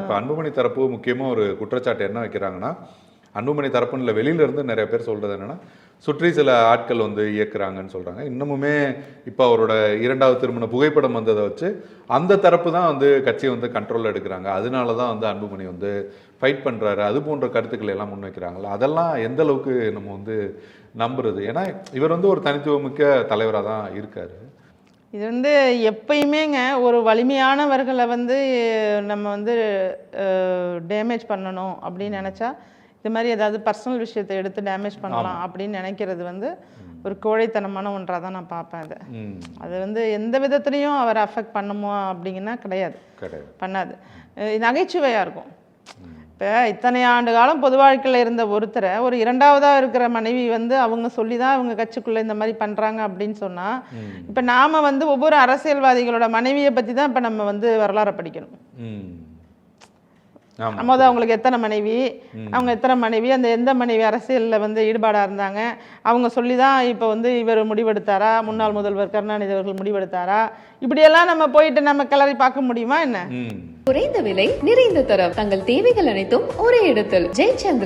இப்போ அன்புமணி தரப்பு முக்கியமாக ஒரு குற்றச்சாட்டு என்ன வைக்கிறாங்கன்னா, அன்புமணி தரப்புன்னு இல்லை, வெளியிலேருந்து நிறைய பேர் சொல்கிறது என்னென்னா, சுற்றி சில ஆட்கள் வந்து இயக்குறாங்கன்னு சொல்கிறாங்க. இன்னமுமே இப்போ அவரோட 2வது திருமண புகைப்படம் வந்ததை வச்சு அந்த தரப்பு தான் வந்து கட்சியை வந்து கண்ட்ரோலில் எடுக்கிறாங்க. அதனால தான் வந்து அன்புமணி வந்து ஃபைட் பண்ணுறாரு, அது போன்ற கருத்துக்களை எல்லாம் முன்வைக்கிறாங்களா? அதெல்லாம் எந்த அளவுக்கு நம்ம வந்து நம்புறது? ஏன்னா இவர் வந்து ஒரு தனித்துவமிக்க தலைவராக தான் இருக்கார். இது வந்து எப்பயுமேங்க ஒரு வலிமையானவர்களை வந்து நம்ம வந்து டேமேஜ் பண்ணணும் அப்படின்னு நினச்சா, இது மாதிரி ஏதாவது பர்சனல் விஷயத்தை எடுத்து டேமேஜ் பண்ணலாம் அப்படின்னு நினைக்கிறது வந்து ஒரு கோழைத்தனமான ஒன்றாக தான் நான் பார்ப்பேன். அது வந்து எந்த விதத்துலையும் அவரை அஃபெக்ட் பண்ணுமோ அப்படிங்கன்னா கிடையாது, பண்ணாது. நகைச்சுவையாக இருக்கும். இப்போ இத்தனை ஆண்டு காலம் பொது வாழ்க்கையில் இருந்த ஒருத்தரை ஒரு 2வதாக இருக்கிற மனைவி வந்து அவங்க சொல்லி தான் அவங்க கட்சிக்குள்ளே இந்த மாதிரி பண்ணுறாங்க அப்படின்னு சொன்னால், இப்போ நாம் வந்து ஒவ்வொரு அரசியல்வாதிகளோட மனைவியை பற்றி தான் இப்போ நம்ம வந்து வரலாறை படிக்கணும். நம்ம தான் அவங்களுக்கு எத்தனை மனைவி, அவங்க எத்தனை மனைவி, அந்த எந்த மனைவி அரசியலில் வந்து ஈடுபாடாக இருந்தாங்க, அவங்க சொல்லி தான் இப்போ வந்து இவர் முடிவெடுத்தாரா, முன்னாள் முதல்வர் கருணாநிதி அவர்கள் முடிவெடுத்தாரா, இப்படியெல்லாம் நம்ம போயிட்டு நம்ம கிளறி பார்க்க முடியுமா என்ன? குறைந்த விலை நிறைந்த தரம், தங்கள் தேவைகள் அனைத்தும் ஒரே இடத்தில். ஜெயச்சந்திரன்.